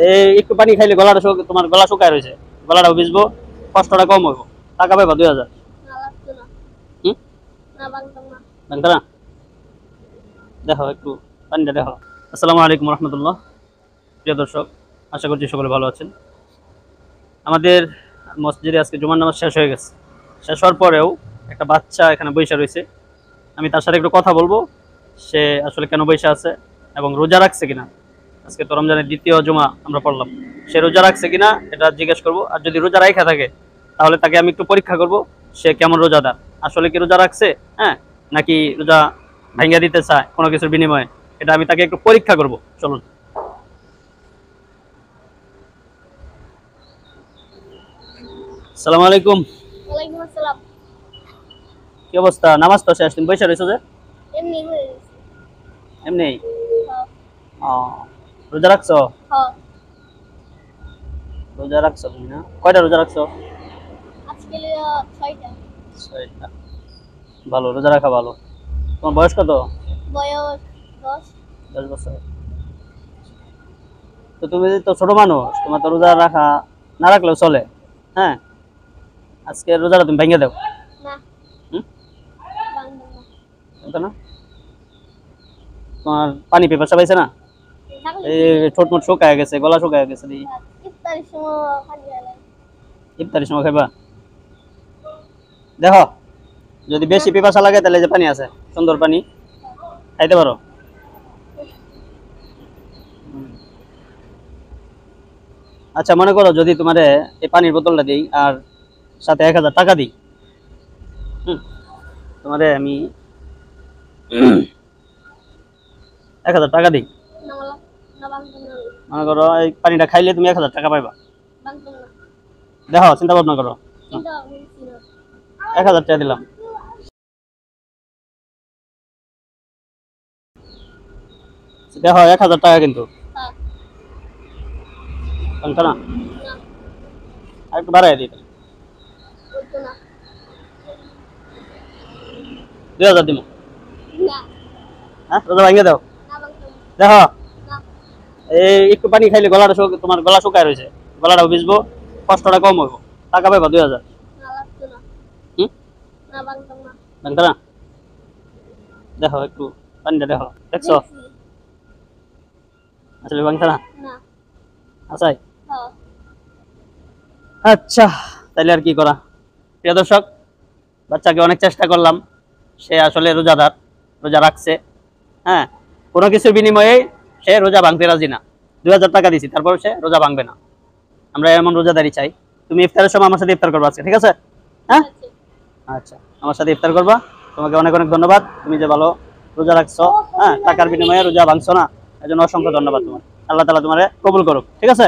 এই একটু পানি খাইলে গলাটা তোমার গলা শুকায় রয়েছে, গলাটাও ভিজবো, কষ্টটা কম হইব। টাকা পাইবা 2000। ভাঙতো না? দেখো একটু পানিটা দেখো। আসসালামু আলাইকুম রহমতুল্লাহ। প্রিয় দর্শক, আশা করছি সকলে ভালো আছেন। আমাদের মসজিদে আজকে জুমার নামাজ শেষ হয়ে গেছে। শেষ হওয়ার পরেও একটা বাচ্চা এখানে বসে রয়েছে। আমি তার সাথে একটু কথা বলবো, সে আসলে কেন বসে আছে এবং রোজা রাখছে কিনা। আজকে তো রমজানের দ্বিতীয় জুমা আমরা পড়লাম, সে রোজা রাখছে কিনা এটা জিজ্ঞেস করবো। আর যদি রোজা রাখা থাকে তাহলে তাকে আমি একটু পরীক্ষা করব, সে কেমন রোজাদার, আসলে কি রোজা রাখছে, হ্যাঁ, নাকি রোজা ভাঙ্গা দিতে চায় কোনো কিছুর বিনিময়ে, এটা আমি তাকে একটু পরীক্ষা করব। চলুন। আসসালামু আলাইকুম। ওয়ালাইকুম আসসালাম। কি অবস্থা? নামাজ তো শেষ, তুমি বসে রয়েছো যে? এমনি হয়ে গেছে। এমনি? হ্যাঁ। রোজা রাখছো? হ্যাঁ। রোজা রাখছো তুমি না? কয়টা রোজা রাখছো? আজকে 6টা। 6টা। ভালো, রোজা রাখা ভালো। তোমার বয়স কত? বয়স 10। 10 বছর। তো তুমি তো ছোট মানুষ, তোমার তো রোজা রাখা না রাখলেও চলে, হ্যাঁ। আজকে রোজাটা তুমি ভেঙে দাও। না। হুম? ভাঙবো না। জানতো না? তোমার পানি পেপাসা পাইছে না? এই ঠোঁট মোট শুকায় গেছে, গলা শুকায় গেছে। ইফতারের সময় পানি খাইলাম। ইফতারের সময় খাইবা? দেখো, যদি বেশি পিপাসা লাগে তাহলে যে পানি আছে, সুন্দর পানি, খাইতে পারো। আচ্ছা, মনে করো যদি তোমারে এই পানির বোতলটা দিই আর সাথে 1000 টাকা দিই, তোমারে আমি 1000 টাকা দিই, না ভাঙবো না। মনে করো এই পানিটা খাইলে তুমি 1000 টাকা পাইবা। ভাঙবো না। দেখো, চিন্তা ভাবনা করো। চিন্তা করছি না। 1000 টাকা দিলাম। দেখো 1000 টাকা কিন্তু, হ্যাঁ। জানতো না? না। আর একটু বাড়াই দিই, বলতো না। 2000 দিব। না। হ্যাঁ, রোজা ভাঙিয়ে দাও। না ভাঙবো না। দেখো, না। এই একটু পানি খাইলে গলাটা তোমার গলা শুকায় রয়েছে, গলাটাও ভিজবো, কষ্টটা কম হইব। টাকা পাইবা 2000। না লাগতো না। না ভাঙবো না। জানতো না? দেখো একটু পানিটা দেখো, দেখছো আসলে ভাঙতো না? না। আচ্ছাই। হ্যাঁ। আচ্ছা, তাইলে আর কি করা। প্রিয় দর্শক, বাচ্চাকে অনেক চেষ্টা করলাম, সে আসলে রোজাদার, রোজা রাখছে, হ্যাঁ, কোনো কিছুর বিনিময়ে সে রোজা ভাঙতে রাজি না। 2000 টাকা দিছি, তারপর সে রোজা ভাঙবে না। আমরা এমন রোজাদারি চাই। তুমি ইফতারের সময় আমার সাথে ইফতার করবা আজকে, ঠিক আছে? হ্যাঁ, আচ্ছা, আমার সাথে ইফতার করবা। তোমাকে অনেক অনেক ধন্যবাদ, তুমি যে ভালো রোজা রাখছো, হ্যাঁ, টাকার বিনিময়ে রোজা ভাঙছো না, এজন্য অসংখ্য ধন্যবাদ তোমার। আল্লাহ তাআলা তোমারে কবুল করুক, ঠিক আছে?